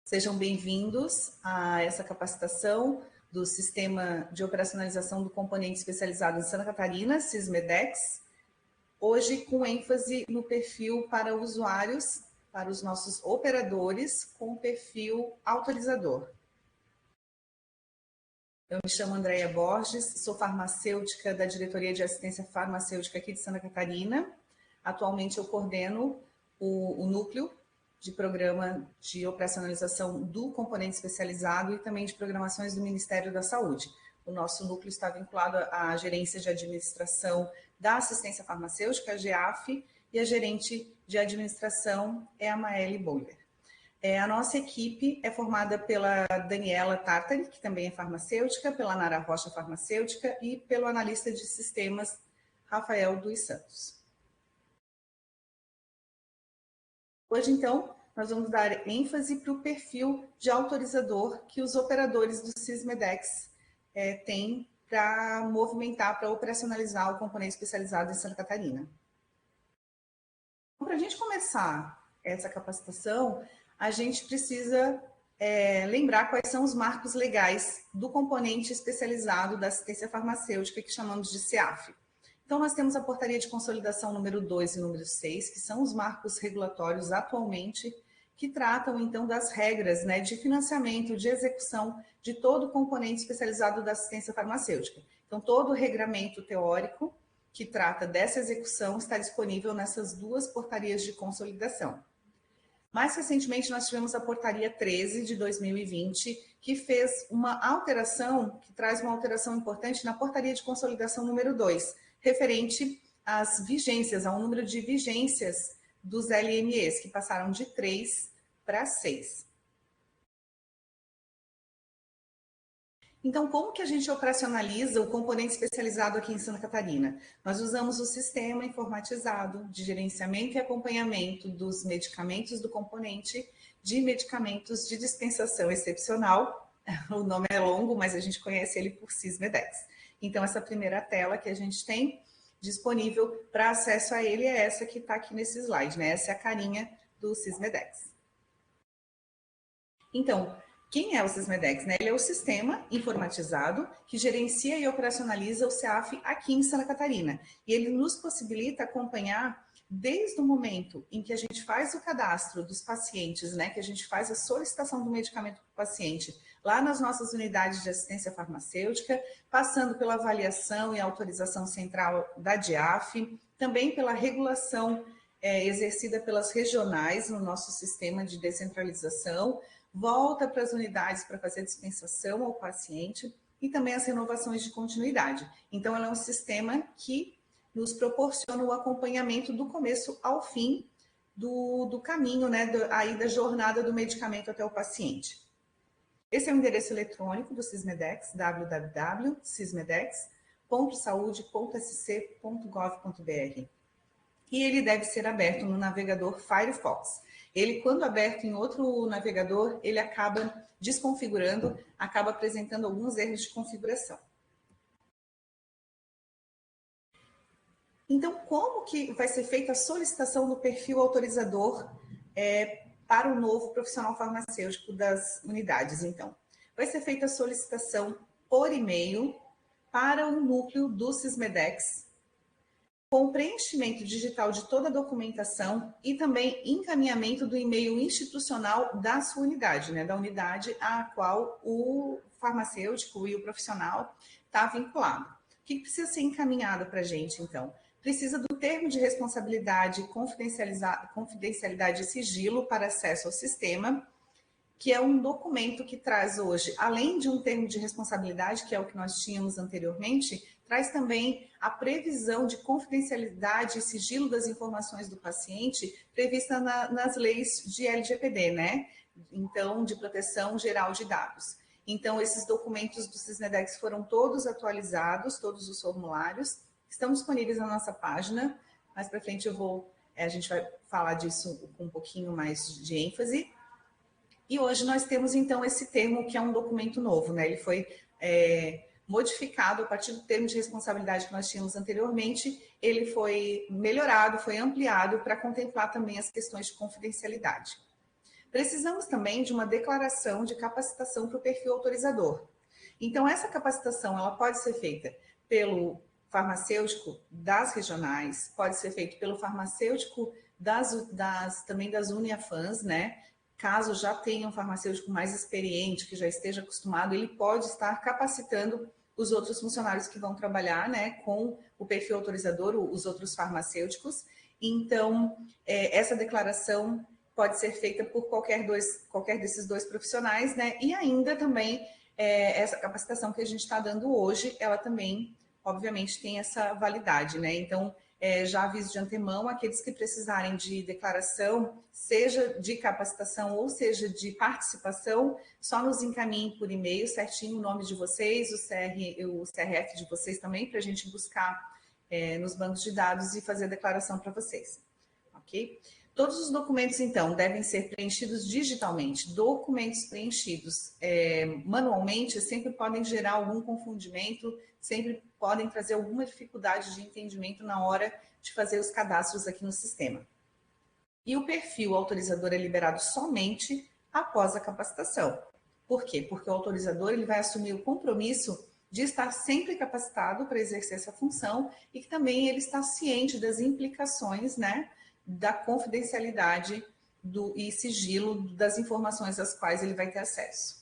Sejam bem-vindos a essa capacitação do Sistema de Operacionalização do Componente Especializado em Santa Catarina, SISMEDEX, hoje com ênfase no perfil para usuários, para os nossos operadores com perfil autorizador. Eu me chamo Andréia Borges, sou farmacêutica da Diretoria de Assistência Farmacêutica aqui de Santa Catarina. Atualmente eu coordeno o núcleo de programa de operacionalização do componente especializado e também de programações do Ministério da Saúde. O nosso núcleo está vinculado à gerência de administração da assistência farmacêutica, a GEAF, e a gerente de administração é a Maeli Boiler. A nossa equipe é formada pela Daniela Tartari, que também é farmacêutica, pela Nara Rocha, farmacêutica, e pelo analista de sistemas, Rafael dos Santos. Hoje, então, nós vamos dar ênfase para o perfil de autorizador que os operadores do SISMEDEX têm para movimentar, para operacionalizar o componente especializado em Santa Catarina. Para a gente começar essa capacitação, a gente precisa lembrar quais são os marcos legais do componente especializado da assistência farmacêutica, que chamamos de CEAF. Então, nós temos a Portaria de Consolidação número 2 e número 6, que são os marcos regulatórios atualmente, que tratam, então, das regras de financiamento, de execução de todo o componente especializado da assistência farmacêutica. Então, todo o regramento teórico que trata dessa execução está disponível nessas duas portarias de consolidação. Mais recentemente, nós tivemos a Portaria 13 de 2020, que fez uma alteração, que traz uma alteração importante na Portaria de Consolidação número 2, referente às vigências, ao número de vigências dos LMEs, que passaram de 3 para 6. Então, como que a gente operacionaliza o componente especializado aqui em Santa Catarina? Nós usamos o sistema informatizado de gerenciamento e acompanhamento dos medicamentos do componente de medicamentos de dispensação excepcional. O nome é longo, mas a gente conhece ele por SISMEDEX. Então, essa primeira tela que a gente tem disponível para acesso a ele é essa que está aqui nesse slide, né? Essa é a carinha do SISMEDEX. Então, quem é o SISMEDEX? Ele é o sistema informatizado que gerencia e operacionaliza o CEAF aqui em Santa Catarina. E ele nos possibilita acompanhar desde o momento em que a gente faz o cadastro dos pacientes, que a gente faz a solicitação do medicamento para o paciente, lá nas nossas unidades de assistência farmacêutica, passando pela avaliação e autorização central da DIAF, também pela regulação exercida pelas regionais no nosso sistema de descentralização, volta para as unidades para fazer dispensação ao paciente e também as renovações de continuidade. Então, ela é um sistema que nos proporciona o acompanhamento do começo ao fim do caminho, aí da jornada do medicamento até o paciente. Esse é o endereço eletrônico do SISMEDEX, www.sismedex.saude.sc.gov.br. E ele deve ser aberto no navegador Firefox. Ele, quando aberto em outro navegador, ele acaba desconfigurando, acaba apresentando alguns erros de configuração. Então, como que vai ser feita a solicitação do perfil autorizador para o novo profissional farmacêutico das unidades? Então, vai ser feita a solicitação por e-mail para o núcleo do SISMEDEX, com preenchimento digital de toda a documentação e também encaminhamento do e-mail institucional da sua unidade, da unidade à qual o farmacêutico e o profissional está vinculado. O que precisa ser encaminhado para a gente, então? Precisa do termo de responsabilidade, confidencialidade e sigilo para acesso ao sistema, que é um documento que traz hoje, além de um termo de responsabilidade, que é o que nós tínhamos anteriormente, traz também a previsão de confidencialidade e sigilo das informações do paciente prevista nas leis de LGPD, Então, de proteção geral de dados. Então, esses documentos do SISMEDEX foram todos atualizados, todos os formulários, estão disponíveis na nossa página. Mais para frente a gente vai falar disso com um pouquinho mais de ênfase. E hoje nós temos, então, esse termo que é um documento novo, Ele foi modificado a partir do termo de responsabilidade que nós tínhamos anteriormente, ele foi melhorado, foi ampliado para contemplar também as questões de confidencialidade. Precisamos também de uma declaração de capacitação para o perfil autorizador. Então, essa capacitação ela pode ser feita pelo farmacêutico das regionais, pode ser feito pelo farmacêutico também das Uniafans, né? Caso já tenha um farmacêutico mais experiente, que já esteja acostumado, ele pode estar capacitando os outros funcionários que vão trabalhar, né, com o perfil autorizador, os outros farmacêuticos. Então, essa declaração pode ser feita por qualquer desses dois profissionais, né? E ainda também essa capacitação que a gente está dando hoje, ela também, obviamente, tem essa validade, né? Então, já aviso de antemão, aqueles que precisarem de declaração, seja de capacitação ou seja de participação, só nos encaminhem por e-mail certinho o nome de vocês, o CRF de vocês também, para a gente buscar nos bancos de dados e fazer a declaração para vocês, ok? Todos os documentos, então, devem ser preenchidos digitalmente. Documentos preenchidos manualmente sempre podem gerar algum confundimento, sempre podem trazer alguma dificuldade de entendimento na hora de fazer os cadastros aqui no sistema. E o perfil autorizador é liberado somente após a capacitação. Por quê? Porque o autorizador ele vai assumir o compromisso de estar sempre capacitado para exercer essa função e que também ele está ciente das implicações, né, da confidencialidade e sigilo das informações às quais ele vai ter acesso.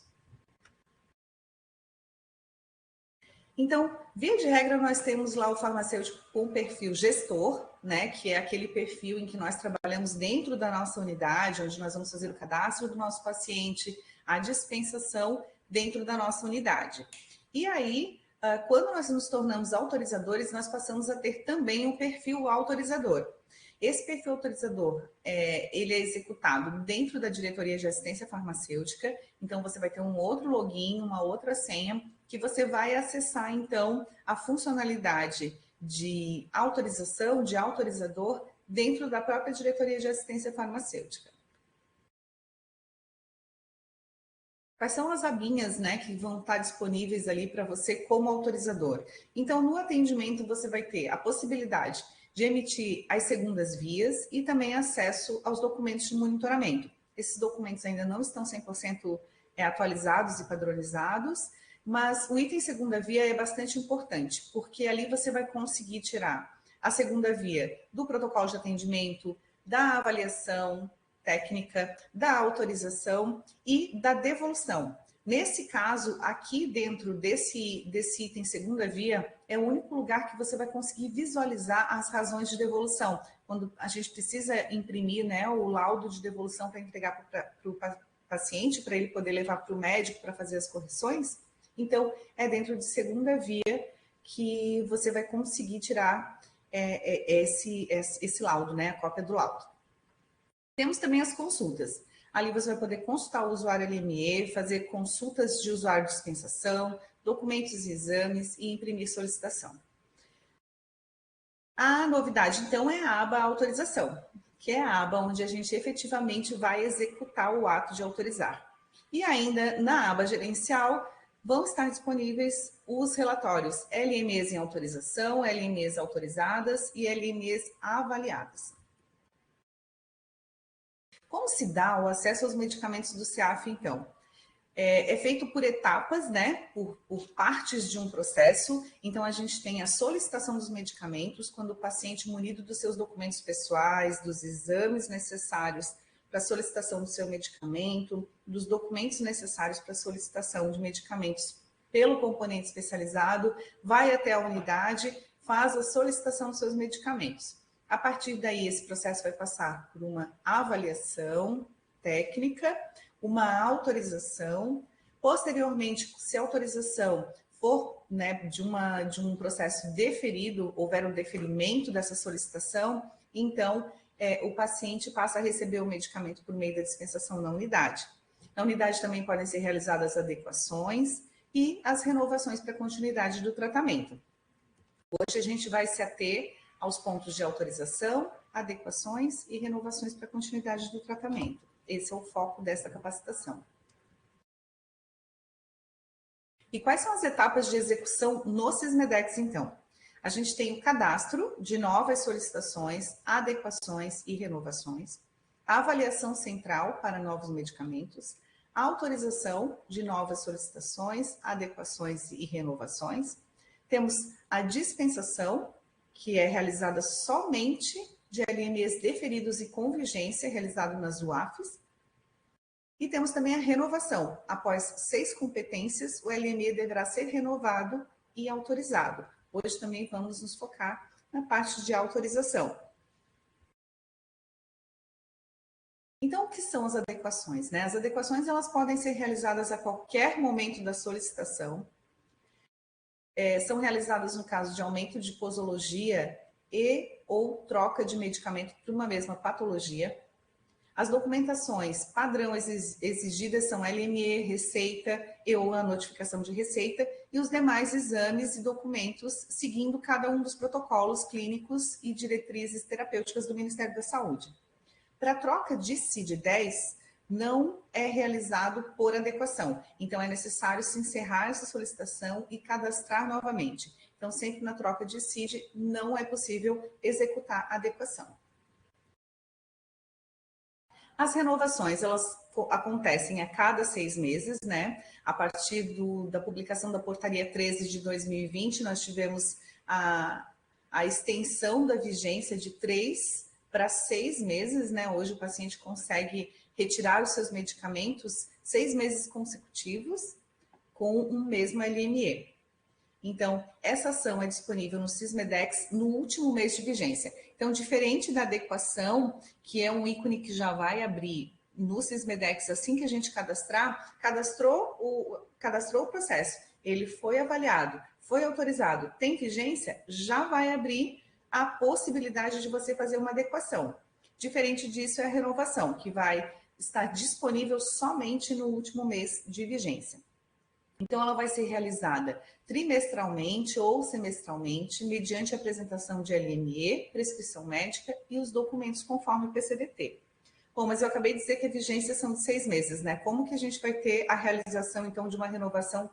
Então, via de regra, nós temos lá o farmacêutico com perfil gestor, né, que é aquele perfil em que nós trabalhamos dentro da nossa unidade, onde nós vamos fazer o cadastro do nosso paciente, a dispensação dentro da nossa unidade. E aí, quando nós nos tornamos autorizadores, nós passamos a ter também um perfil autorizador. Esse perfil autorizador, ele é executado dentro da diretoria de assistência farmacêutica, então você vai ter um outro login, uma outra senha, que você vai acessar, então, a funcionalidade de autorização, de autorizador, dentro da própria diretoria de assistência farmacêutica. Quais são as abinhas, né, que vão estar disponíveis ali para você como autorizador? Então, no atendimento, você vai ter a possibilidade de emitir as segundas vias e também acesso aos documentos de monitoramento. Esses documentos ainda não estão 100% atualizados e padronizados, mas o item segunda via é bastante importante, porque ali você vai conseguir tirar a segunda via do protocolo de atendimento, da avaliação técnica, da autorização e da devolução. Nesse caso, aqui dentro desse item segunda via, é o único lugar que você vai conseguir visualizar as razões de devolução. Quando a gente precisa imprimir, né, o laudo de devolução para entregar para o paciente, para ele poder levar para o médico para fazer as correções, então é dentro de segunda via que você vai conseguir tirar esse laudo, né, a cópia do laudo. Temos também as consultas. Ali você vai poder consultar o usuário LME, fazer consultas de usuário de dispensação, documentos e exames e imprimir solicitação. A novidade, então, é a aba autorização, que é a aba onde a gente efetivamente vai executar o ato de autorizar. E ainda na aba gerencial vão estar disponíveis os relatórios LMEs em autorização, LMEs autorizadas e LMEs avaliadas. Como se dá o acesso aos medicamentos do CEAF, então? É feito por etapas, né? Por partes de um processo. Então, a gente tem a solicitação dos medicamentos, quando o paciente, munido dos seus documentos pessoais, dos exames necessários para a solicitação do seu medicamento, dos documentos necessários para a solicitação de medicamentos pelo componente especializado, vai até a unidade, faz a solicitação dos seus medicamentos. A partir daí, esse processo vai passar por uma avaliação técnica, uma autorização. Posteriormente, se a autorização for, né, de um processo deferido, houver um deferimento dessa solicitação, então o paciente passa a receber o medicamento por meio da dispensação na unidade. Na unidade também podem ser realizadas adequações e as renovações para a continuidade do tratamento. Hoje a gente vai se ater aos pontos de autorização, adequações e renovações para a continuidade do tratamento. Esse é o foco dessa capacitação. E quais são as etapas de execução no Sismedex, então? A gente tem o cadastro de novas solicitações, adequações e renovações. a avaliação central para novos medicamentos, a autorização de novas solicitações, adequações e renovações. Temos a dispensação, que é realizada somente de LMEs deferidos e com vigência, realizado nas UAFs. E temos também a renovação. Após 6 competências, o LME deverá ser renovado e autorizado. Hoje também vamos nos focar na parte de autorização. Então, o que são as adequações, né? As adequações, elas podem ser realizadas a qualquer momento da solicitação. São realizadas no caso de aumento de posologia e ou troca de medicamento para uma mesma patologia. As documentações padrão exigidas são LME, receita e ou a notificação de receita e os demais exames e documentos seguindo cada um dos protocolos clínicos e diretrizes terapêuticas do Ministério da Saúde. Para a troca de CID-10, não é realizado por adequação. Então, é necessário se encerrar essa solicitação e cadastrar novamente. Então, sempre na troca de CID, não é possível executar a adequação. As renovações, elas acontecem a cada 6 meses, né? A partir da publicação da portaria 13 de 2020, nós tivemos a extensão da vigência de 3 para 6 meses, né? Hoje o paciente consegue retirar os seus medicamentos 6 meses consecutivos com um mesmo LME. Então, essa ação é disponível no Sismedex no último mês de vigência. Então, diferente da adequação, que é um ícone que já vai abrir no Sismedex assim que a gente cadastrou o processo, ele foi avaliado, foi autorizado, tem vigência, já vai abrir a possibilidade de você fazer uma adequação. Diferente disso é a renovação, que vai estar disponível somente no último mês de vigência. Então, ela vai ser realizada trimestralmente ou semestralmente, mediante a apresentação de LME, prescrição médica e os documentos conforme o PCDT. Bom, mas eu acabei de dizer que a vigência são de 6 meses, né? Como que a gente vai ter a realização, então, de uma renovação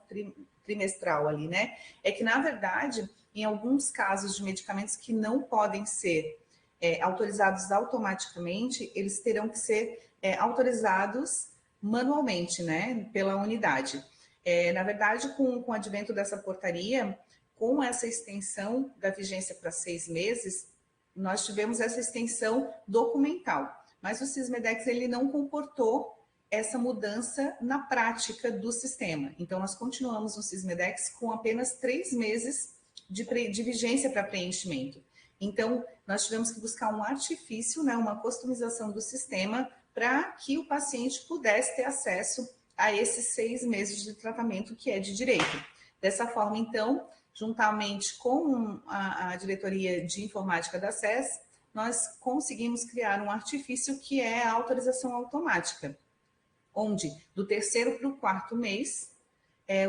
trimestral ali, né? É que, na verdade, em alguns casos de medicamentos que não podem ser autorizados automaticamente, eles terão que ser autorizados manualmente, né? Pela unidade. Na verdade, com o advento dessa portaria, com essa extensão da vigência para 6 meses, nós tivemos essa extensão documental. Mas o Sismedex ele não comportou essa mudança na prática do sistema. Então, nós continuamos no Sismedex com apenas 3 meses de vigência para preenchimento. Então, nós tivemos que buscar um artifício, né, uma customização do sistema para que o paciente pudesse ter acesso a esses 6 meses de tratamento que é de direito. Dessa forma, então, juntamente com a diretoria de informática da SES, nós conseguimos criar um artifício que é a autorização automática, onde do 3º para o 4º mês,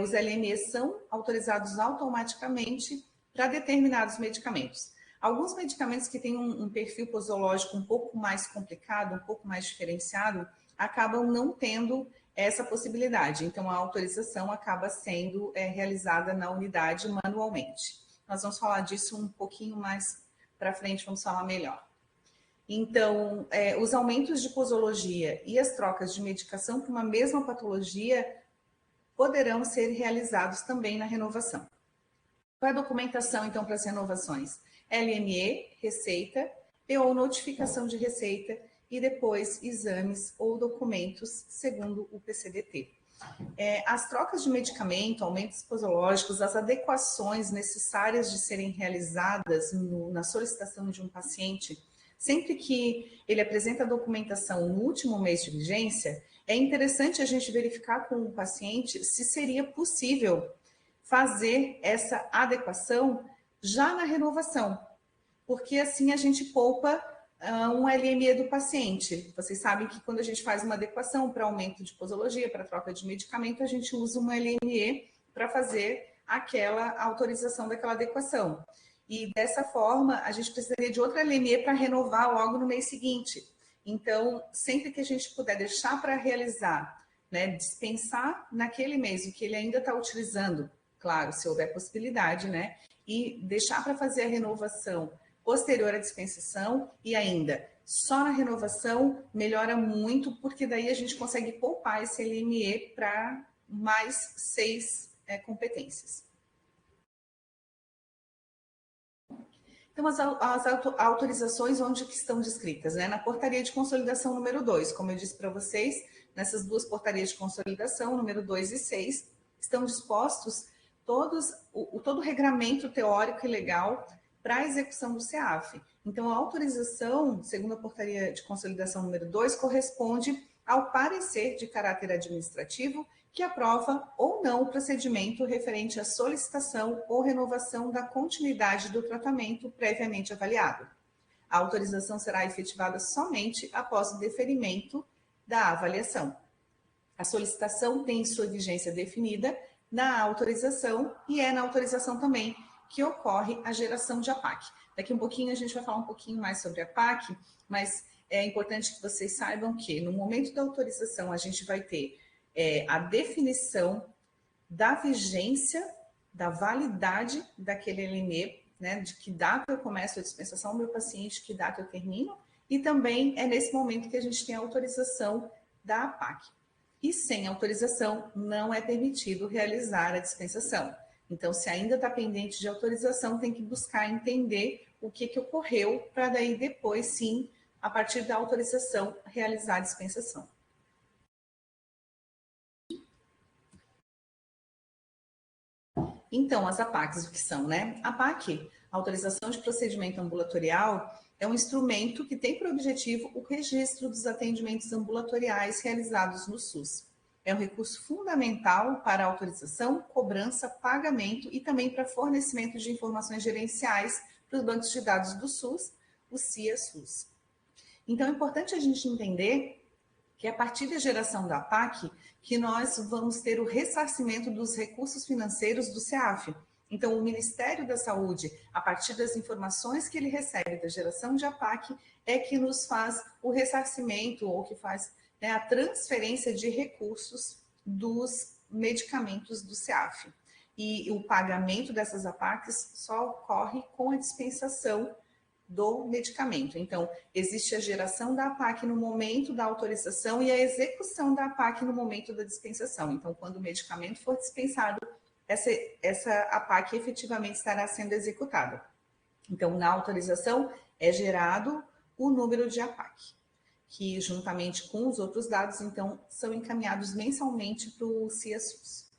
os LMEs são autorizados automaticamente para determinados medicamentos. Alguns medicamentos que têm um perfil posológico um pouco mais complicado, um pouco mais diferenciado, acabam não tendo essa possibilidade. Então, a autorização acaba sendo realizada na unidade manualmente. Nós vamos falar disso um pouquinho mais para frente, vamos falar melhor. Então, os aumentos de posologia e as trocas de medicação para uma mesma patologia poderão ser realizados também na renovação. Qual é a documentação, então, para as renovações? LME, receita, ou notificação de receita e depois exames ou documentos segundo o PCDT. As trocas de medicamento, aumentos posológicos, as adequações necessárias de serem realizadas na solicitação de um paciente, sempre que ele apresenta a documentação no último mês de vigência, é interessante a gente verificar com o paciente se seria possível fazer essa adequação já na renovação, porque assim a gente poupa um LME do paciente. Vocês sabem que quando a gente faz uma adequação para aumento de posologia, para troca de medicamento, a gente usa um LME para fazer aquela autorização daquela adequação. E dessa forma, a gente precisaria de outra LME para renovar logo no mês seguinte. Então, sempre que a gente puder deixar para realizar, né, dispensar naquele mês o que ele ainda está utilizando, claro, se houver possibilidade, né, e deixar para fazer a renovação posterior à dispensação e ainda Só na renovação melhora muito, porque daí a gente consegue poupar esse LME para mais 6 competências. Então, as autorizações, onde que estão descritas? Né? Na portaria de consolidação número 2, como eu disse para vocês, nessas duas portarias de consolidação, número 2 e 6, estão dispostos todo o regramento teórico e legal para a execução do CEAF. Então, a autorização, segundo a portaria de consolidação número 2, corresponde ao parecer de caráter administrativo que aprova ou não o procedimento referente à solicitação ou renovação da continuidade do tratamento previamente avaliado. A autorização será efetivada somente após o deferimento da avaliação. A solicitação tem sua vigência definida na autorização e é na autorização também que ocorre a geração de APAC. Daqui um pouquinho a gente vai falar um pouquinho mais sobre a APAC, mas é importante que vocês saibam que no momento da autorização a gente vai ter a definição da vigência, da validade daquele LME, né, de que data eu começo a dispensação do meu paciente, que data eu termino, e também é nesse momento que a gente tem a autorização da APAC. E sem autorização não é permitido realizar a dispensação. Então, se ainda está pendente de autorização, tem que buscar entender o que ocorreu para daí depois, sim, a partir da autorização, realizar a dispensação. Então, as APACs, o que são, né? A APAC, Autorização de Procedimento Ambulatorial, é um instrumento que tem por objetivo o registro dos atendimentos ambulatoriais realizados no SUS. É um recurso fundamental para autorização, cobrança, pagamento e também para fornecimento de informações gerenciais para os bancos de dados do SUS, o CIA-SUS. Então, é importante a gente entender que é a partir da geração da APAC que nós vamos ter o ressarcimento dos recursos financeiros do CEAF. Então, o Ministério da Saúde, a partir das informações que ele recebe da geração de APAC, é que nos faz o ressarcimento ou que faz, né, a transferência de recursos dos medicamentos do CEAF. E o pagamento dessas APACs só ocorre com a dispensação do medicamento. Então, existe a geração da APAC no momento da autorização e a execução da APAC no momento da dispensação. Então, quando o medicamento for dispensado, essa APAC efetivamente estará sendo executada. Então, na autorização é gerado o número de APAC, que juntamente com os outros dados, então, são encaminhados mensalmente para o CIA-SUS.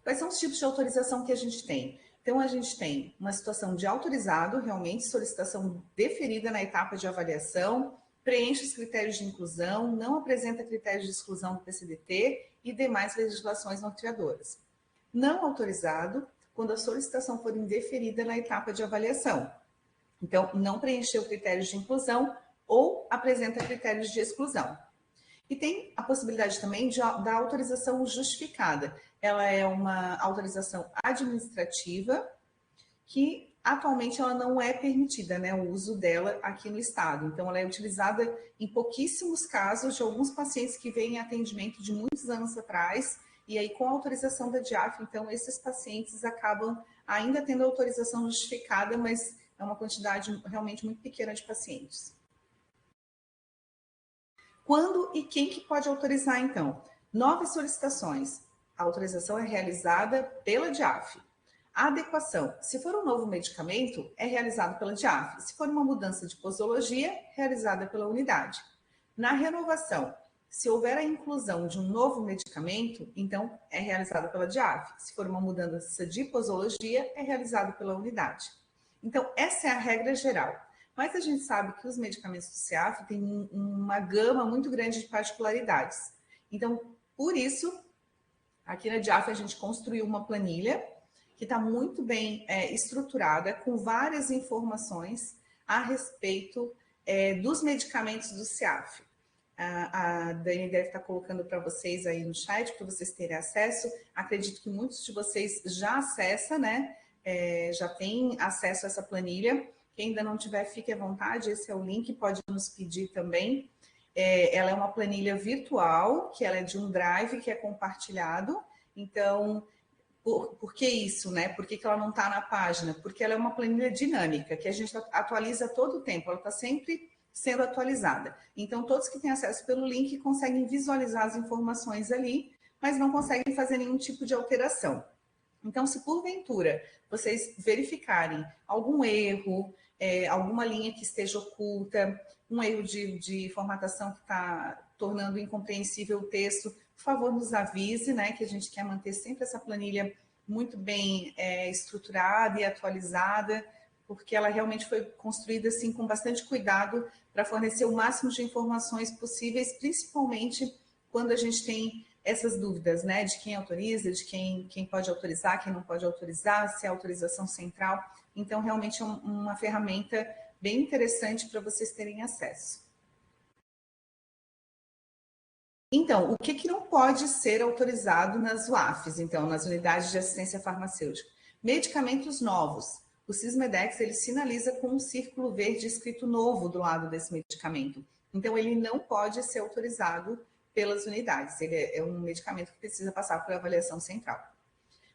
Quais são os tipos de autorização que a gente tem? Então, a gente tem uma situação de autorizado, realmente, solicitação deferida na etapa de avaliação, preenche os critérios de inclusão, não apresenta critérios de exclusão do PCDT e demais legislações norteadoras. Não autorizado, quando a solicitação for indeferida na etapa de avaliação. Então, não preencheu critérios de inclusão ou apresenta critérios de exclusão. E tem a possibilidade também da autorização justificada. Ela é uma autorização administrativa que atualmente ela não é permitida, né, o uso dela aqui no estado. Então, ela é utilizada em pouquíssimos casos de alguns pacientes que vêm em atendimento de muitos anos atrás, e aí com a autorização da DIAF, então, esses pacientes acabam ainda tendo autorização justificada, mas é uma quantidade realmente muito pequena de pacientes. Quando e quem que pode autorizar, então? Novas solicitações. A autorização é realizada pela DIAF. A adequação, se for um novo medicamento, é realizado pela DIAF. Se for uma mudança de posologia, realizada pela unidade. Na renovação, se houver a inclusão de um novo medicamento, então é realizada pela DIAF. Se for uma mudança de posologia, é realizado pela unidade. Então, essa é a regra geral. Mas a gente sabe que os medicamentos do CEAF têm uma gama muito grande de particularidades. Então, por isso, aqui na DIAF a gente construiu uma planilha que está muito bem estruturada, com várias informações a respeito dos medicamentos do CEAF. A Dani deve estar colocando para vocês aí no chat, para vocês terem acesso. Acredito que muitos de vocês já acessam, né? Já tem acesso a essa planilha. Quem ainda não tiver, fique à vontade, esse é o link, pode nos pedir também. Ela é uma planilha virtual, que ela é de um drive que é compartilhado. Então, Por que isso, né? Por que ela não está na página? Porque ela é uma planilha dinâmica, que a gente atualiza todo o tempo, ela está sempre sendo atualizada. Então, todos que têm acesso pelo link conseguem visualizar as informações ali, mas não conseguem fazer nenhum tipo de alteração. Então, se porventura vocês verificarem algum erro, alguma linha que esteja oculta, um erro de formatação que está tornando incompreensível o texto, por favor, nos avise, né? Que a gente quer manter sempre essa planilha muito bem estruturada e atualizada, porque ela realmente foi construída assim com bastante cuidado para fornecer o máximo de informações possíveis, principalmente quando a gente tem essas dúvidas, né, de quem autoriza, de quem pode autorizar, quem não pode autorizar, se é autorização central. Então, realmente é uma ferramenta bem interessante para vocês terem acesso. Então, o que não pode ser autorizado nas UAFs, então, nas unidades de assistência farmacêutica? Medicamentos novos. O Sismedex, ele sinaliza com um círculo verde escrito novo do lado desse medicamento. Então, ele não pode ser autorizado pelas unidades. Ele é um medicamento que precisa passar por avaliação central.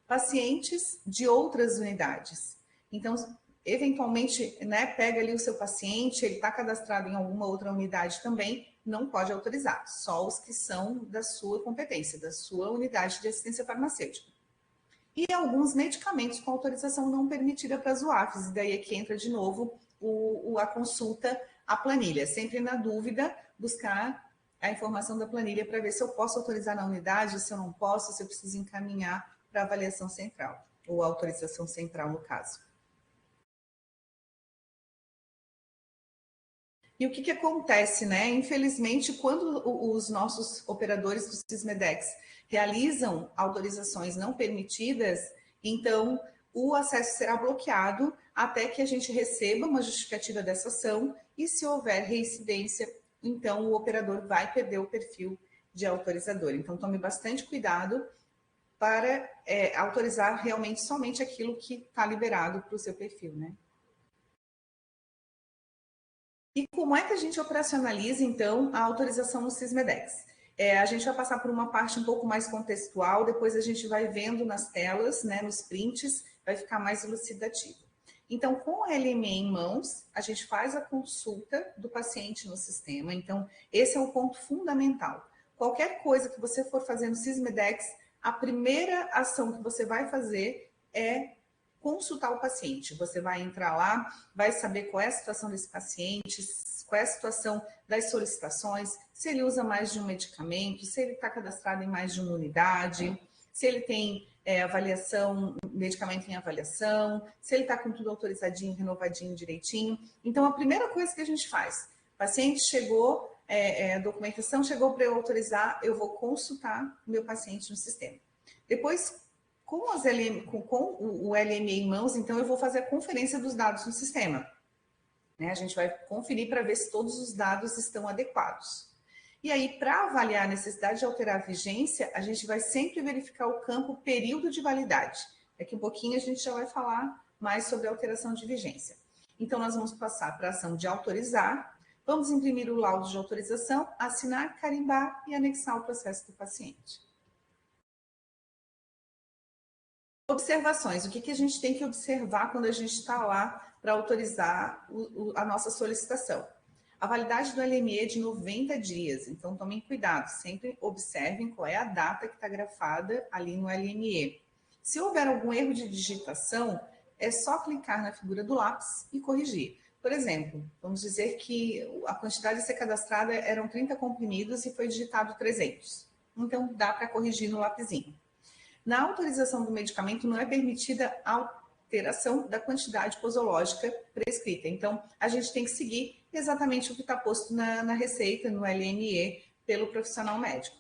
Pacientes de outras unidades. Então, eventualmente, né, pega ali o seu paciente, ele está cadastrado em alguma outra unidade também, não pode autorizar, só os que são da sua competência, da sua unidade de assistência farmacêutica. E alguns medicamentos com autorização não permitida para as UAFs, e daí é que entra de novo a consulta à planilha. Sempre na dúvida, buscar a informação da planilha para ver se eu posso autorizar na unidade, se eu não posso, se eu preciso encaminhar para avaliação central, ou autorização central no caso. E o que acontece, né? Infelizmente, quando os nossos operadores do Sismedex realizam autorizações não permitidas, então o acesso será bloqueado até que a gente receba uma justificativa dessa ação e, se houver reincidência, então o operador vai perder o perfil de autorizador. Então, tome bastante cuidado para autorizar realmente somente aquilo que está liberado para o seu perfil, né? E como é que a gente operacionaliza, então, a autorização no Sismedex? A gente vai passar por uma parte um pouco mais contextual, depois a gente vai vendo nas telas, né, nos prints, vai ficar mais elucidativo. Então, com a LME em mãos, a gente faz a consulta do paciente no sistema. Então, esse é o ponto fundamental. Qualquer coisa que você for fazer no Sismedex, a primeira ação que você vai fazer é consultar o paciente. Você vai entrar lá, vai saber qual é a situação desse paciente, qual é a situação das solicitações, se ele usa mais de um medicamento, se ele está cadastrado em mais de uma unidade, se ele tem avaliação, medicamento em avaliação, se ele está com tudo autorizadinho, renovadinho, direitinho. Então, a primeira coisa que a gente faz, o paciente chegou, a documentação chegou para eu autorizar, eu vou consultar o meu paciente no sistema. Depois, com o LME em mãos, então eu vou fazer a conferência dos dados no sistema. Né? A gente vai conferir para ver se todos os dados estão adequados. E aí, para avaliar a necessidade de alterar a vigência, a gente vai sempre verificar o campo período de validade. Daqui a pouquinho a gente já vai falar mais sobre a alteração de vigência. Então, nós vamos passar para a ação de autorizar, vamos imprimir o laudo de autorização, assinar, carimbar e anexar o processo do paciente. Observações. O que a gente tem que observar quando a gente está lá para autorizar a nossa solicitação? A validade do LME é de 90 dias, então tomem cuidado, sempre observem qual é a data que está grafada ali no LME. Se houver algum erro de digitação, é só clicar na figura do lápis e corrigir. Por exemplo, vamos dizer que a quantidade a ser cadastrada eram 30 comprimidos e foi digitado 300. Então, dá para corrigir no lapisinho. Na autorização do medicamento não é permitida a alteração da quantidade posológica prescrita. Então, a gente tem que seguir exatamente o que está posto na receita, no LME, pelo profissional médico.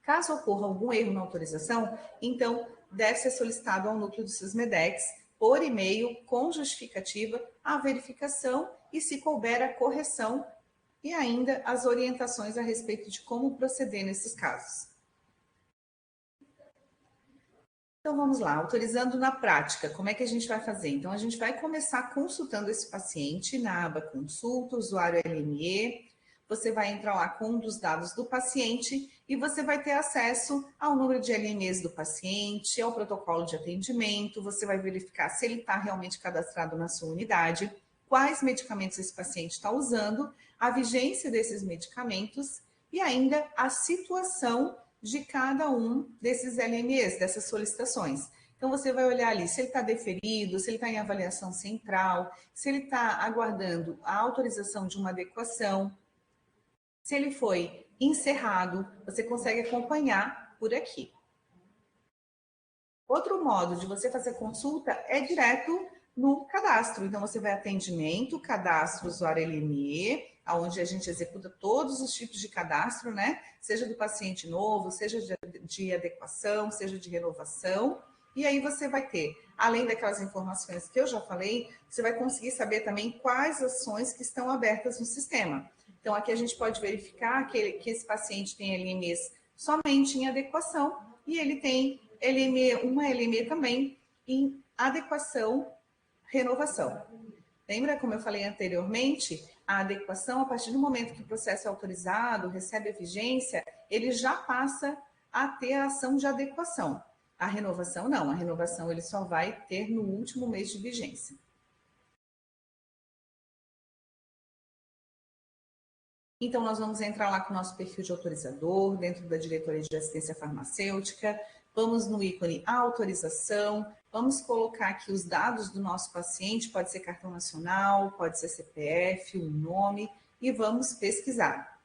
Caso ocorra algum erro na autorização, então deve ser solicitado ao núcleo do Sismedex, por e-mail, com justificativa, a verificação e, se couber, a correção e ainda as orientações a respeito de como proceder nesses casos. Então, vamos lá, autorizando na prática, como é que a gente vai fazer? Então, a gente vai começar consultando esse paciente na aba Consulta, usuário LME, você vai entrar lá com um dos dados do paciente e você vai ter acesso ao número de LMEs do paciente, ao protocolo de atendimento, você vai verificar se ele está realmente cadastrado na sua unidade, quais medicamentos esse paciente está usando, a vigência desses medicamentos e ainda a situação de cada um desses LMEs, dessas solicitações. Então, você vai olhar ali se ele está deferido, se ele está em avaliação central, se ele está aguardando a autorização de uma adequação, se ele foi encerrado, você consegue acompanhar por aqui. Outro modo de você fazer consulta é direto no cadastro. Então, você vai atendimento, cadastro, usuário LME, onde a gente executa todos os tipos de cadastro, né? Seja do paciente novo, seja de adequação, seja de renovação. E aí você vai ter, além daquelas informações que eu já falei, você vai conseguir saber também quais ações que estão abertas no sistema. Então, aqui a gente pode verificar que esse paciente tem LMEs somente em adequação e ele tem uma LME também em adequação, renovação. Lembra como eu falei anteriormente? A adequação, a partir do momento que o processo é autorizado, recebe a vigência, ele já passa a ter a ação de adequação. A renovação não, a renovação ele só vai ter no último mês de vigência. Então, nós vamos entrar lá com o nosso perfil de autorizador, dentro da diretoria de assistência farmacêutica, vamos no ícone autorização, vamos colocar aqui os dados do nosso paciente, pode ser cartão nacional, pode ser CPF, o nome, e vamos pesquisar.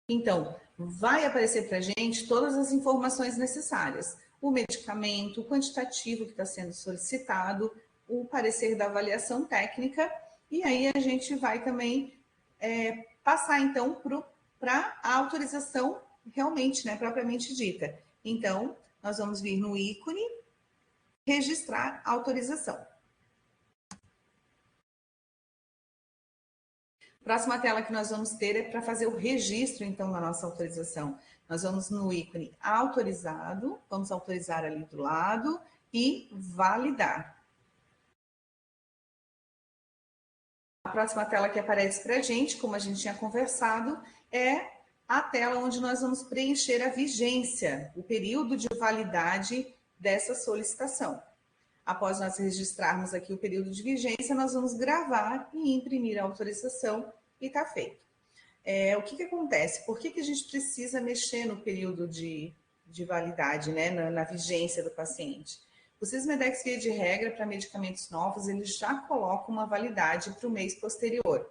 Então, vai aparecer para a gente todas as informações necessárias, o medicamento, o quantitativo que está sendo solicitado, o parecer da avaliação técnica, e aí a gente vai também passar, então, para a autorização realmente, né, propriamente dita. Então, nós vamos vir no ícone, registrar autorização. Próxima tela que nós vamos ter é para fazer o registro, então, da nossa autorização. Nós vamos no ícone autorizado, vamos autorizar ali do lado e validar. A próxima tela que aparece para a gente, como a gente tinha conversado, é a tela onde nós vamos preencher a vigência, o período de validade dessa solicitação. Após nós registrarmos aqui o período de vigência, nós vamos gravar e imprimir a autorização e está feito. O que acontece? Por que a gente precisa mexer no período de validade, né, na vigência do paciente? O Sysmedex, via de regra, para medicamentos novos, ele já coloca uma validade para o mês posterior.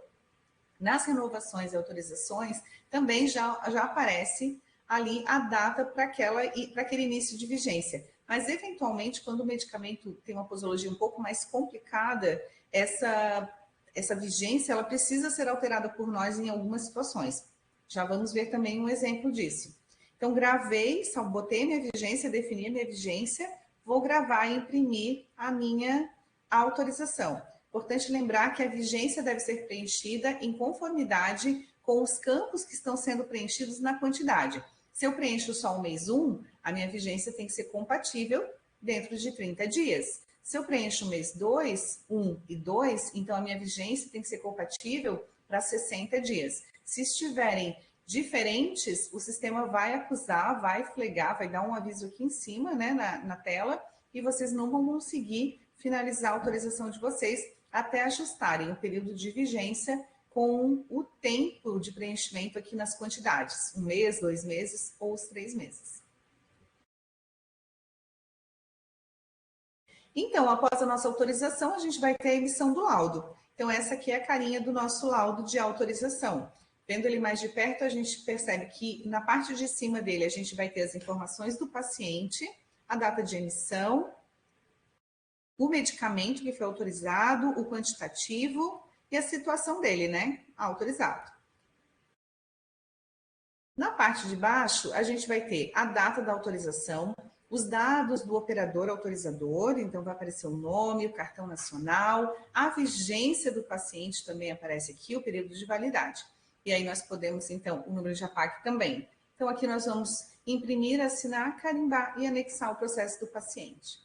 Nas renovações e autorizações, também já aparece ali a data para aquele início de vigência. Mas, eventualmente, quando o medicamento tem uma posologia um pouco mais complicada, essa vigência ela precisa ser alterada por nós em algumas situações. Já vamos ver também um exemplo disso. Então, gravei, botei minha vigência, defini a minha vigência, vou gravar e imprimir a minha autorização. Importante lembrar que a vigência deve ser preenchida em conformidade com os campos que estão sendo preenchidos na quantidade. Se eu preencho só o mês 1, a minha vigência tem que ser compatível dentro de 30 dias. Se eu preencho o mês 2, 1 e 2, então a minha vigência tem que ser compatível para 60 dias. Se estiverem diferentes, o sistema vai acusar, vai flagar, vai dar um aviso aqui em cima, né, na tela, e vocês não vão conseguir finalizar a autorização de vocês até ajustarem o período de vigência com o tempo de preenchimento aqui nas quantidades, 1 mês, 2 meses ou os 3 meses. Então, após a nossa autorização, a gente vai ter a emissão do laudo. Então, essa aqui é a carinha do nosso laudo de autorização. Vendo ele mais de perto, a gente percebe que na parte de cima dele a gente vai ter as informações do paciente, a data de emissão, o medicamento que foi autorizado, o quantitativo e a situação dele, né? Autorizado. Na parte de baixo, a gente vai ter a data da autorização, os dados do operador autorizador, então vai aparecer o nome, o cartão nacional, a vigência do paciente também aparece aqui, o período de validade. E aí nós podemos, então, o número de APAC também. Então, aqui nós vamos imprimir, assinar, carimbar e anexar o processo do paciente.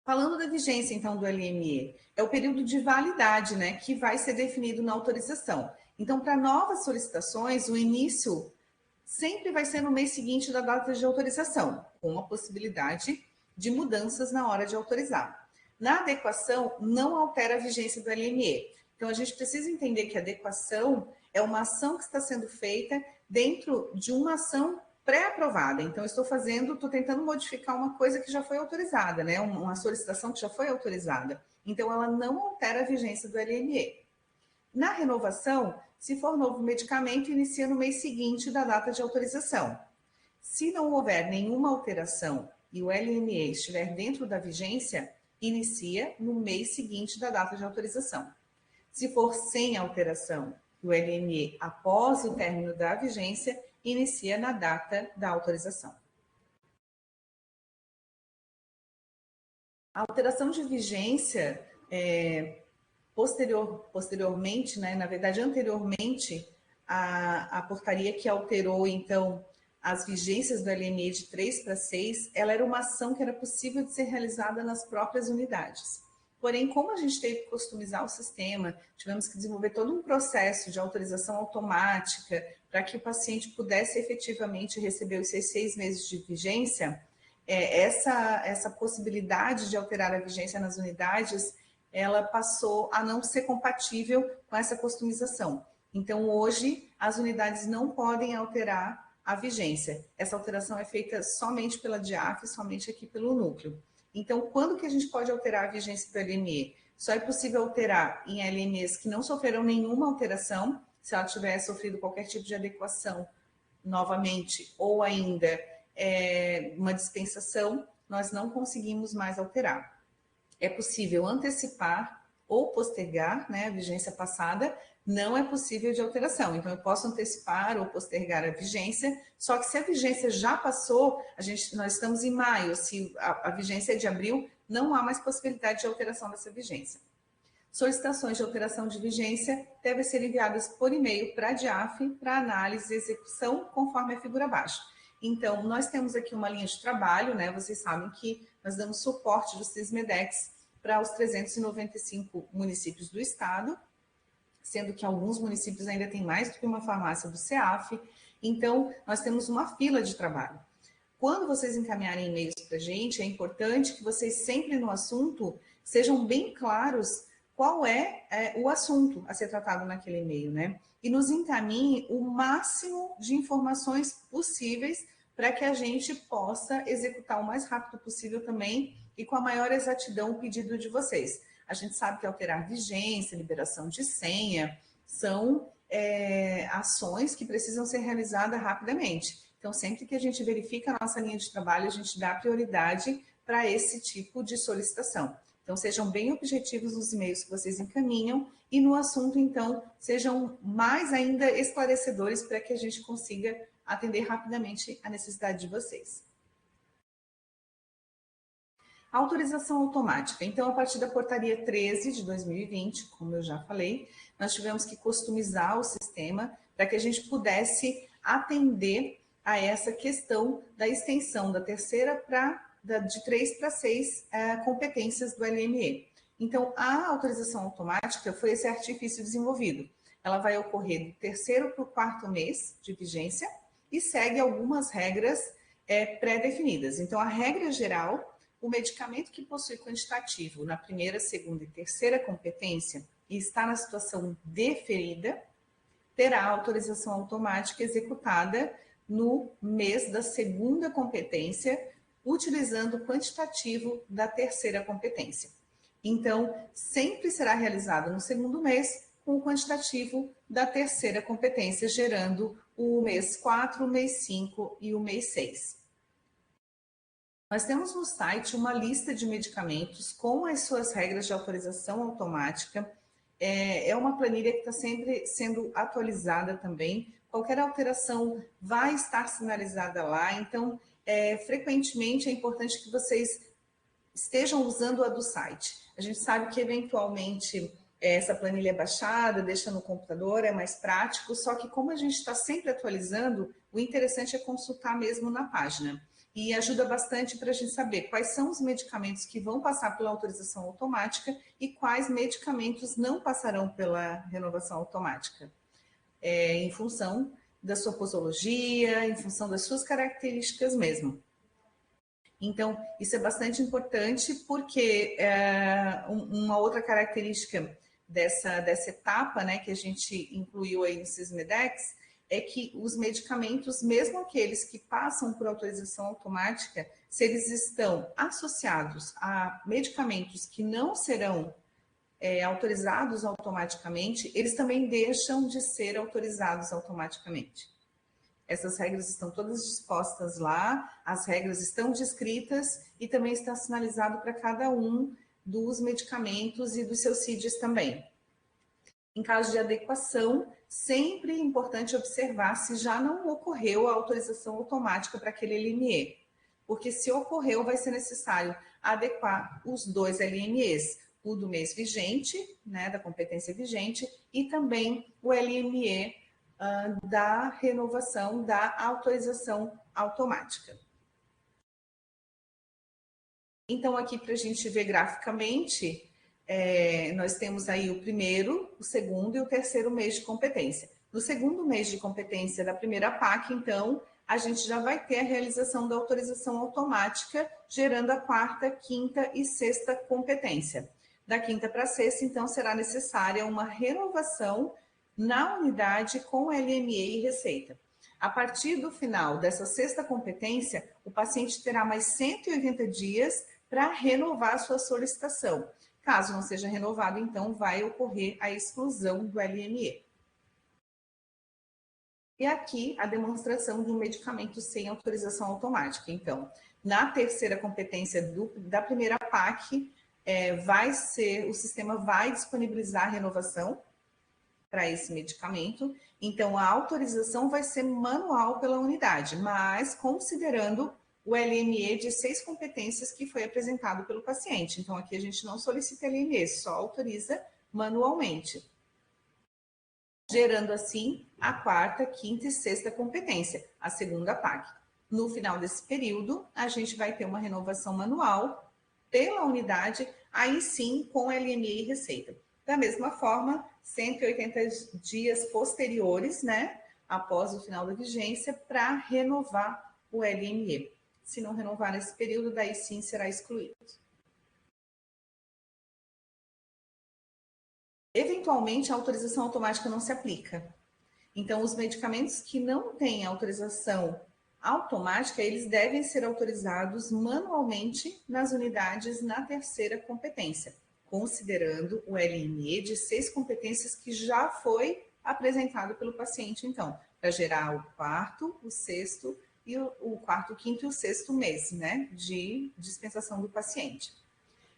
Falando da vigência, então, do LME, é o período de validade, né, que vai ser definido na autorização. Então, para novas solicitações, o início sempre vai ser no mês seguinte da data de autorização, com a possibilidade de mudanças na hora de autorizar. Na adequação, não altera a vigência do LME. Então, a gente precisa entender que a adequação é uma ação que está sendo feita dentro de uma ação pré-aprovada. Então, estou tentando modificar uma coisa que já foi autorizada, né? Uma solicitação que já foi autorizada. Então, ela não altera a vigência do LME. Na renovação, se for novo medicamento, inicia no mês seguinte da data de autorização. Se não houver nenhuma alteração e o LME estiver dentro da vigência, inicia no mês seguinte da data de autorização. Se for sem alteração e o LME após o término da vigência, inicia na data da autorização. A alteração de vigência posteriormente, né, na verdade, anteriormente, a portaria que alterou, então, as vigências do LME de 3 para 6, ela era uma ação que era possível de ser realizada nas próprias unidades. Porém, como a gente teve que customizar o sistema, tivemos que desenvolver todo um processo de autorização automática para que o paciente pudesse efetivamente receber os 6 meses de vigência, essa possibilidade de alterar a vigência nas unidades, ela passou a não ser compatível com essa customização. Então, hoje, as unidades não podem alterar a vigência. Essa alteração é feita somente pela DIAF, somente aqui pelo núcleo. Então, quando que a gente pode alterar a vigência do LME? Só é possível alterar em LMEs que não sofreram nenhuma alteração, se ela tiver sofrido qualquer tipo de adequação novamente, ou ainda uma dispensação, nós não conseguimos mais alterar. É possível antecipar ou postergar, né, a vigência passada, não é possível de alteração. Então, eu posso antecipar ou postergar a vigência, só que se a vigência já passou, nós estamos em maio, se a vigência é de abril, não há mais possibilidade de alteração dessa vigência. Solicitações de alteração de vigência devem ser enviadas por e-mail para a DIAF para análise e execução, conforme a figura abaixo. Então, nós temos aqui uma linha de trabalho, né? Vocês sabem que nós damos suporte do Sismedex para os 395 municípios do estado, sendo que alguns municípios ainda têm mais do que uma farmácia do CEAF. Então, nós temos uma fila de trabalho. Quando vocês encaminharem e-mails para a gente, é importante que vocês sempre no assunto sejam bem claros qual é o assunto a ser tratado naquele e-mail, né? E nos encaminhe o máximo de informações possíveis para que a gente possa executar o mais rápido possível também e com a maior exatidão o pedido de vocês. A gente sabe que alterar vigência, liberação de senha, são ações que precisam ser realizadas rapidamente. Então, sempre que a gente verifica a nossa linha de trabalho, a gente dá prioridade para esse tipo de solicitação. Então, sejam bem objetivos nos e-mails que vocês encaminham e no assunto, então, sejam mais ainda esclarecedores para que a gente consiga atender rapidamente a necessidade de vocês. Autorização automática. Então, a partir da portaria 13 de 2020, como eu já falei, nós tivemos que customizar o sistema para que a gente pudesse atender a essa questão da extensão da terceira de 3 para 6 competências do LME. Então, a autorização automática foi esse artifício desenvolvido. Ela vai ocorrer do terceiro para o quarto mês de vigência e segue algumas regras pré-definidas. Então, a regra geral, o medicamento que possui quantitativo na primeira, segunda e terceira competência e está na situação deferida, terá autorização automática executada no mês da segunda competência, utilizando o quantitativo da terceira competência. Então, sempre será realizado no segundo mês com o quantitativo da terceira competência, gerando o mês 4, o mês 5 e o mês 6. Nós temos no site uma lista de medicamentos com as suas regras de autorização automática. É uma planilha que está sempre sendo atualizada também. Qualquer alteração vai estar sinalizada lá. Então, frequentemente é importante que vocês estejam usando a do site. A gente sabe que, eventualmente, essa planilha é baixada, deixa no computador, é mais prático, só que como a gente está sempre atualizando, o interessante é consultar mesmo na página. e ajuda bastante para a gente saber quais são os medicamentos que vão passar pela autorização automática e quais medicamentos não passarão pela renovação automática, em função da sua posologia, em função das suas características mesmo. Então, isso é bastante importante porque uma outra característica dessa etapa, né, que a gente incluiu aí no Sysmedex, é que os medicamentos, mesmo aqueles que passam por autorização automática, se eles estão associados a medicamentos que não serão autorizados automaticamente, eles também deixam de ser autorizados automaticamente. Essas regras estão todas dispostas lá, as regras estão descritas e também está sinalizado para cada um dos medicamentos e dos seus CIDs também. Em caso de adequação, sempre é importante observar se já não ocorreu a autorização automática para aquele LME, porque se ocorreu, vai ser necessário adequar os dois LMEs, o do mês vigente, né, da competência vigente, e também o LME da renovação da autorização automática. Então, aqui para a gente ver graficamente, nós temos aí o primeiro, o segundo e o terceiro mês de competência. No segundo mês de competência da primeira PAC, então, a gente já vai ter a realização da autorização automática, gerando a quarta, quinta e sexta competência. Da quinta para a sexta, então, será necessária uma renovação na unidade com LME e receita. A partir do final dessa sexta competência, o paciente terá mais 180 dias para renovar a sua solicitação. Caso não seja renovado, então vai ocorrer a exclusão do LME. E aqui a demonstração de um medicamento sem autorização automática. Então, na terceira competência da primeira PAC, o sistema vai disponibilizar a renovação para esse medicamento. Então, a autorização vai ser manual pela unidade, mas considerando o LME de 6 competências que foi apresentado pelo paciente. Então, aqui a gente não solicita LME, só autoriza manualmente, gerando assim a quarta, quinta e sexta competência, a segunda PAC. No final desse período, a gente vai ter uma renovação manual pela unidade, aí sim com LME e receita. Da mesma forma, 180 dias posteriores, né, após o final da vigência, para renovar o LME. Se não renovar nesse período, daí sim será excluído. Eventualmente, a autorização automática não se aplica. Então, os medicamentos que não têm autorização automática, eles devem ser autorizados manualmente nas unidades na terceira competência, considerando o LME de 6 competências que já foi apresentado pelo paciente, então, para gerar o quarto, o sexto e o quarto, o quinto e o sexto mês, né, de dispensação do paciente.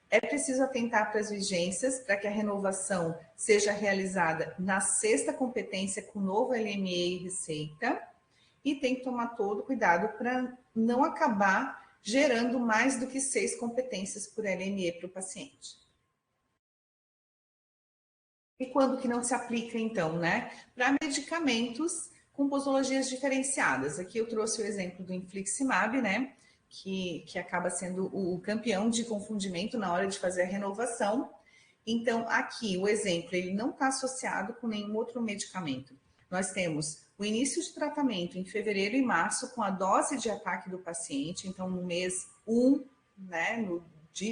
É preciso atentar para as vigências para que a renovação seja realizada na sexta competência com novo LME e receita, e tem que tomar todo cuidado para não acabar gerando mais do que 6 competências por LME para o paciente. E quando que não se aplica, então, né? Para medicamentos com posologias diferenciadas. Aqui eu trouxe o exemplo do infliximab, né? Que acaba sendo o campeão de confundimento na hora de fazer a renovação. Então, aqui o exemplo, ele não está associado com nenhum outro medicamento. Nós temos o início de tratamento em fevereiro e março com a dose de ataque do paciente. Então, no mês 1, né,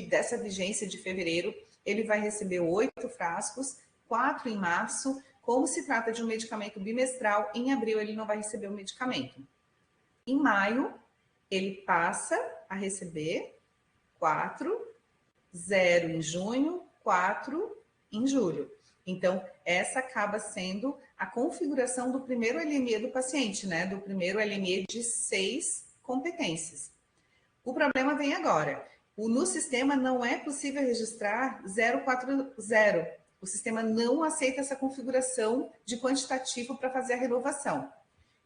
dessa vigência de fevereiro, ele vai receber 8 frascos, 4 em março. Como se trata de um medicamento bimestral, em abril ele não vai receber o medicamento. Em maio, ele passa a receber 4, 0 em junho, 4 em julho. Então, essa acaba sendo a configuração do primeiro LME do paciente, né? Do primeiro LME de 6 competências. O problema vem agora. No sistema não é possível registrar 040. O sistema não aceita essa configuração de quantitativo para fazer a renovação.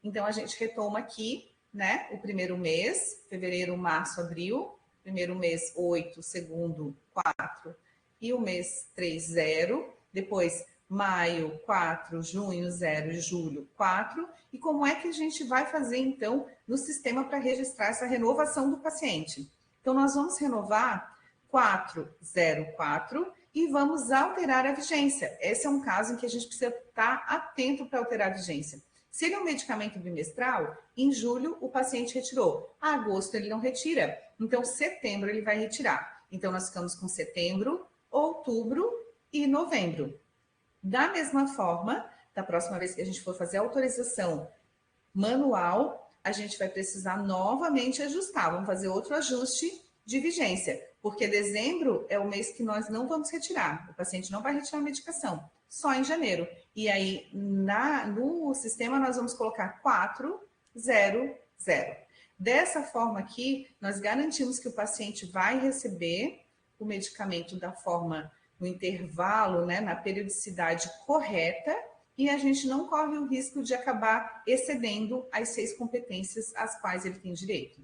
Então, a gente retoma aqui, né? O primeiro mês, fevereiro, março, abril. Primeiro mês, 8, segundo, 4. E o mês 3, 0. Depois, maio 4, junho 0 e julho 4. E como é que a gente vai fazer, então, no sistema para registrar essa renovação do paciente? Então, nós vamos renovar 404 e vamos alterar a vigência. Esse é um caso em que a gente precisa estar atento para alterar a vigência. Se ele é um medicamento bimestral, em julho o paciente retirou. A agosto ele não retira. Então, setembro ele vai retirar. Então, nós ficamos com setembro, outubro e novembro. Da mesma forma, da próxima vez que a gente for fazer a autorização manual, a gente vai precisar novamente ajustar. Vamos fazer outro ajuste de vigência, porque dezembro é o mês que nós não vamos retirar. O paciente não vai retirar a medicação, só em janeiro. E aí, no sistema, nós vamos colocar 400. Dessa forma aqui, nós garantimos que o paciente vai receber o medicamento da forma, no intervalo, né, na periodicidade correta, e a gente não corre o risco de acabar excedendo as 6 competências às quais ele tem direito.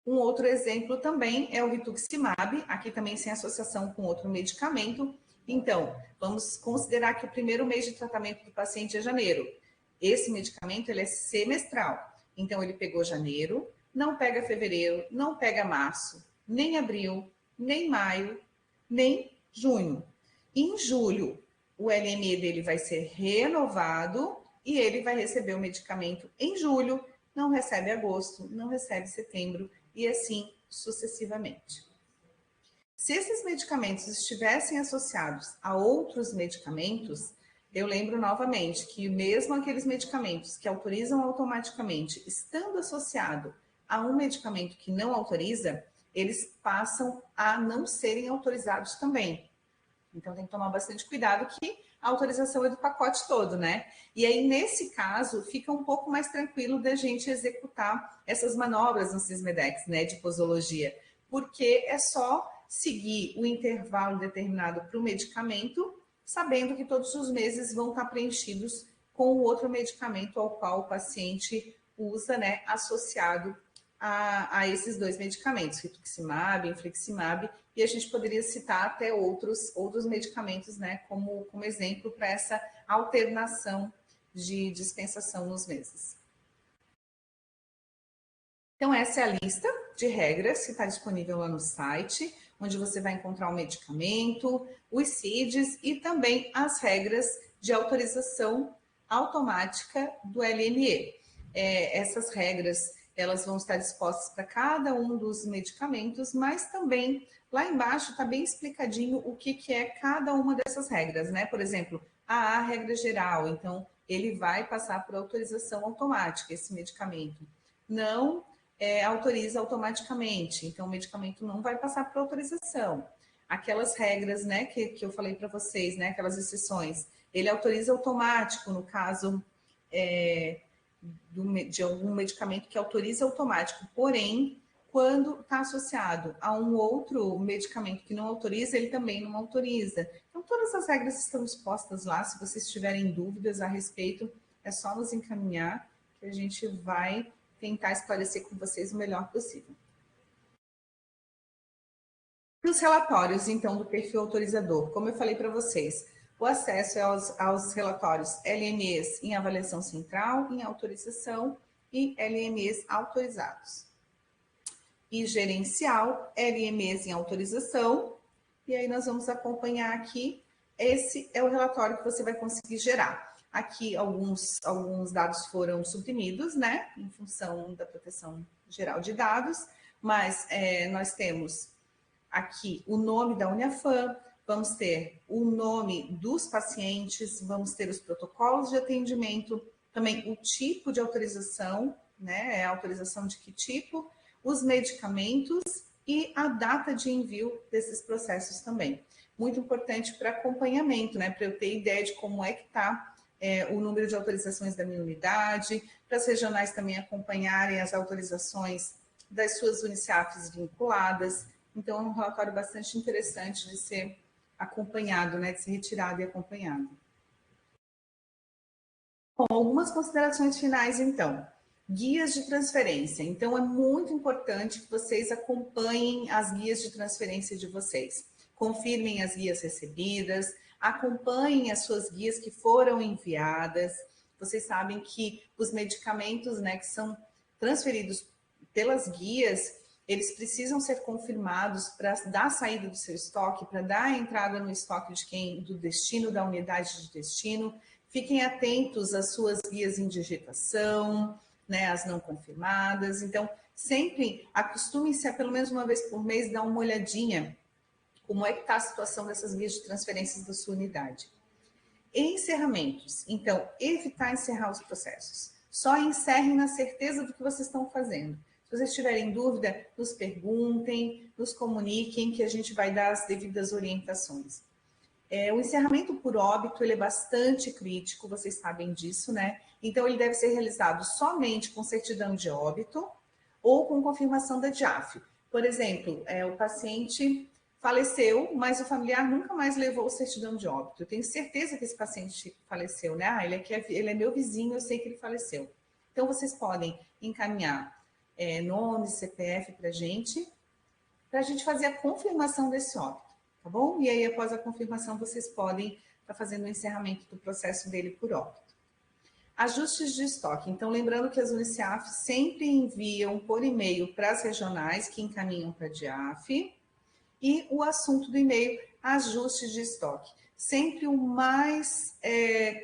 Um outro exemplo também é o rituximab, aqui também sem associação com outro medicamento. Então, vamos considerar que o primeiro mês de tratamento do paciente é janeiro. Esse medicamento ele é semestral. Então, ele pegou janeiro, não pega fevereiro, não pega março, nem abril, nem maio, nem junho. Em julho, o LME dele vai ser renovado e ele vai receber o medicamento em julho, não recebe agosto, não recebe setembro e assim sucessivamente. Se esses medicamentos estivessem associados a outros medicamentos, eu lembro novamente que mesmo aqueles medicamentos que autorizam automaticamente, estando associado a um medicamento que não autoriza, eles passam a não serem autorizados também. Então, tem que tomar bastante cuidado que a autorização é do pacote todo, né? E aí, nesse caso, fica um pouco mais tranquilo da gente executar essas manobras no Sysmedex, né, de posologia, porque é só seguir o intervalo determinado para o medicamento, sabendo que todos os meses vão estar preenchidos com o outro medicamento ao qual o paciente usa, né, associado a esses 2 medicamentos, rituximab, infliximab, e a gente poderia citar até outros medicamentos, né, como exemplo para essa alternação de dispensação nos meses. Então, essa é a lista de regras que está disponível lá no site, onde você vai encontrar o medicamento, os CIDs e também as regras de autorização automática do LME. Essas regras elas vão estar dispostas para cada um dos medicamentos, mas também lá embaixo está bem explicadinho o que é cada uma dessas regras, né? Por exemplo, a regra geral, então ele vai passar por autorização automática, esse medicamento. Não autoriza automaticamente, então o medicamento não vai passar por autorização. Aquelas regras, né, que eu falei para vocês, né, aquelas exceções, ele autoriza automático, no caso de algum medicamento que autoriza automático, porém, quando está associado a um outro medicamento que não autoriza, ele também não autoriza. Então, todas as regras estão expostas lá. Se vocês tiverem dúvidas a respeito, é só nos encaminhar que a gente vai tentar esclarecer com vocês o melhor possível. E os relatórios, então, do perfil autorizador, como eu falei para vocês, o acesso é aos relatórios LMEs em avaliação central, em autorização e LMEs autorizados. E gerencial, LMEs em autorização, e aí nós vamos acompanhar aqui, esse é o relatório que você vai conseguir gerar. Aqui alguns dados foram suprimidos, né, em função da proteção geral de dados, mas nós temos aqui o nome da Uniafam, vamos ter o nome dos pacientes, vamos ter os protocolos de atendimento, também o tipo de autorização, né, a autorização de que tipo, os medicamentos e a data de envio desses processos também. Muito importante para acompanhamento, né, para eu ter ideia de como é que está o número de autorizações da minha unidade, para as regionais também acompanharem as autorizações das suas UNICEFs vinculadas. Então, é um relatório bastante interessante de ser acompanhado, né, de ser retirado e acompanhado. Bom, algumas considerações finais, então. Guias de transferência. Então, é muito importante que vocês acompanhem as guias de transferência de vocês. Confirmem as guias recebidas, acompanhem as suas guias que foram enviadas. Vocês sabem que os medicamentos, né, que são transferidos pelas guias, eles precisam ser confirmados para dar saída do seu estoque, para dar a entrada no estoque do destino, da unidade de destino. Fiquem atentos às suas guias em digitação, né, as não confirmadas. Então, sempre acostumem-se a pelo menos uma vez por mês dar uma olhadinha como é que está a situação dessas guias de transferências da sua unidade. Encerramentos. Então, evitar encerrar os processos. Só encerrem na certeza do que vocês estão fazendo. Se vocês tiverem dúvida, nos perguntem, nos comuniquem, que a gente vai dar as devidas orientações. O encerramento por óbito, ele é bastante crítico, vocês sabem disso, né? Então, ele deve ser realizado somente com certidão de óbito ou com confirmação da DIAF. Por exemplo, o paciente faleceu, mas o familiar nunca mais levou o certidão de óbito. Eu tenho certeza que esse paciente faleceu, né? Ele é meu vizinho, eu sei que ele faleceu. Então, vocês podem encaminhar nome, CPF para a gente fazer a confirmação desse óbito, tá bom? E aí, após a confirmação, vocês podem estar fazendo o encerramento do processo dele por óbito. Ajustes de estoque. Então, lembrando que as Uniciaf sempre enviam por e-mail para as regionais que encaminham para a DIAF, e o assunto do e-mail, ajustes de estoque. Sempre o mais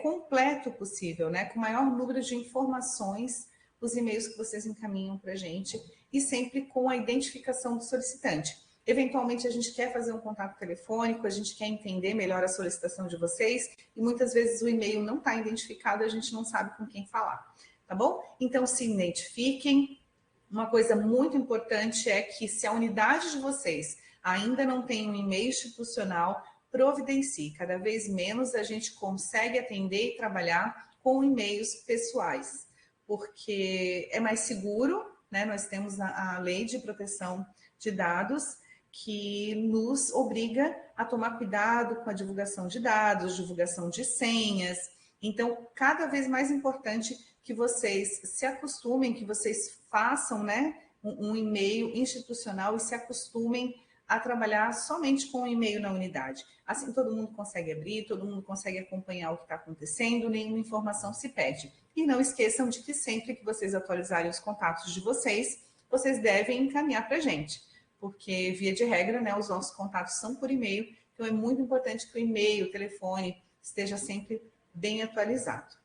completo possível, né? Com o maior número de informações, os e-mails que vocês encaminham para a gente, e sempre com a identificação do solicitante. Eventualmente, a gente quer fazer um contato telefônico, a gente quer entender melhor a solicitação de vocês, e muitas vezes o e-mail não está identificado, a gente não sabe com quem falar, tá bom? Então, se identifiquem. Uma coisa muito importante é que, se a unidade de vocês ainda não tem um e-mail institucional, providencie. Cada vez menos a gente consegue atender e trabalhar com e-mails pessoais, porque é mais seguro, né? Nós temos a Lei de Proteção de Dados, que nos obriga a tomar cuidado com a divulgação de dados, divulgação de senhas. Então, cada vez mais importante que vocês se acostumem, que vocês façam, né, um e-mail institucional e se acostumem a trabalhar somente com o e-mail na unidade. Assim, todo mundo consegue abrir, todo mundo consegue acompanhar o que está acontecendo, nenhuma informação se perde. E não esqueçam de que sempre que vocês atualizarem os contatos de vocês, vocês devem encaminhar para a gente, porque, via de regra, né, os nossos contatos são por e-mail, então é muito importante que o e-mail, o telefone, esteja sempre bem atualizado.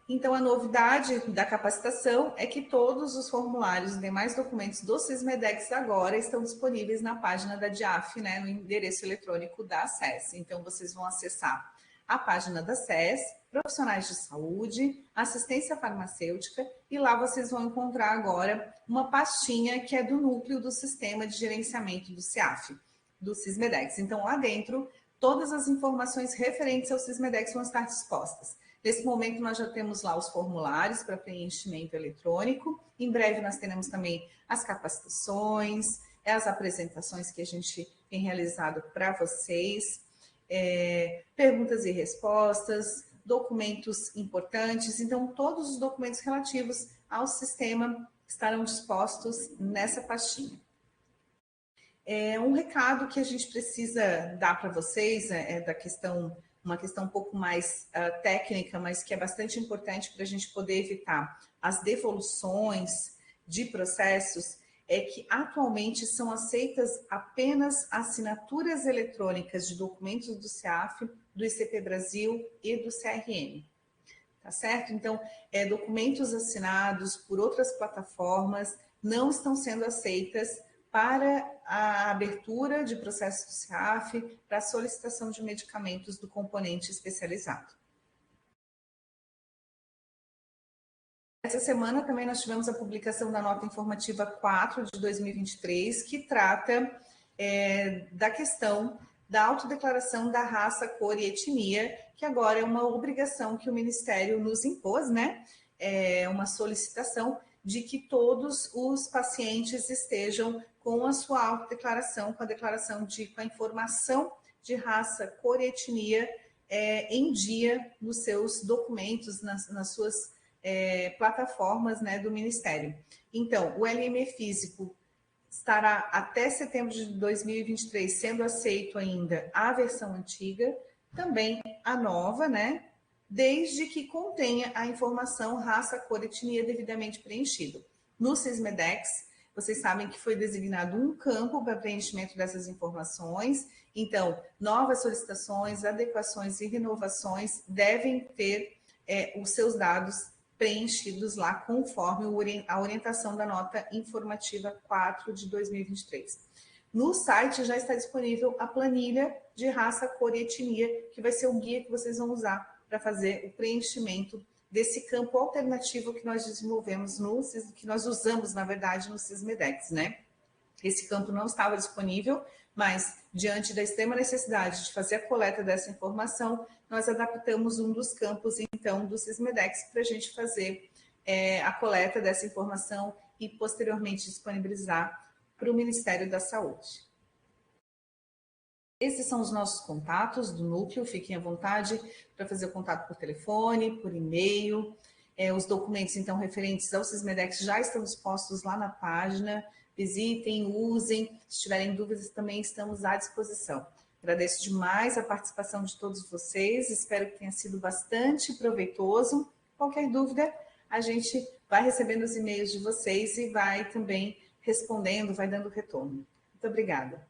Então, a novidade da capacitação é que todos os formulários e demais documentos do Sismedex agora estão disponíveis na página da DIAF, né, no endereço eletrônico da SES. Então, vocês vão acessar a página da SES, profissionais de saúde, assistência farmacêutica, e lá vocês vão encontrar agora uma pastinha que é do núcleo do sistema de gerenciamento do CIAF, do Sismedex. Então, lá dentro, todas as informações referentes ao Sismedex vão estar dispostas. Nesse momento, nós já temos lá os formulários para preenchimento eletrônico. Em breve, nós teremos também as capacitações, as apresentações que a gente tem realizado para vocês, perguntas e respostas, documentos importantes. Então, todos os documentos relativos ao sistema estarão dispostos nessa pastinha. Um recado que a gente precisa dar para vocês uma questão um pouco mais técnica, mas que é bastante importante para a gente poder evitar as devoluções de processos, é que atualmente são aceitas apenas assinaturas eletrônicas de documentos do CIAF, do ICP Brasil e do CRM. Tá certo? Então, documentos assinados por outras plataformas não estão sendo aceitas para a abertura de processo do CIAF, para a solicitação de medicamentos do componente especializado. Essa semana também nós tivemos a publicação da nota informativa 4 de 2023, que trata da questão da autodeclaração da raça, cor e etnia, que agora é uma obrigação que o Ministério nos impôs, né? É uma solicitação de que todos os pacientes estejam com a sua autodeclaração, com a informação de raça, cor e etnia em dia nos seus documentos, nas suas plataformas, né, do Ministério. Então, o LME físico estará até setembro de 2023 sendo aceito ainda a versão antiga, também a nova, né? Desde que contenha a informação raça, cor, etnia devidamente preenchido. No Sismedex, vocês sabem que foi designado um campo para preenchimento dessas informações. Então, novas solicitações, adequações e renovações devem ter os seus dados preenchidos lá conforme a orientação da nota informativa 4 de 2023. No site já está disponível a planilha de raça, cor e etnia, que vai ser o guia que vocês vão usar para fazer o preenchimento desse campo alternativo que nós desenvolvemos que nós usamos, na verdade, no Sismedex, né? Esse campo não estava disponível, mas diante da extrema necessidade de fazer a coleta dessa informação, nós adaptamos um dos campos, então, do Sismedex para a gente fazer a coleta dessa informação e posteriormente disponibilizar para o Ministério da Saúde. Esses são os nossos contatos do núcleo, fiquem à vontade para fazer o contato por telefone, por e-mail. Os documentos, então, referentes ao Sismedex já estão dispostos lá na página. Visitem, usem. Se tiverem dúvidas, também estamos à disposição. Agradeço demais a participação de todos vocês. Espero que tenha sido bastante proveitoso. Qualquer dúvida, a gente vai recebendo os e-mails de vocês e vai também respondendo, vai dando retorno. Muito obrigada.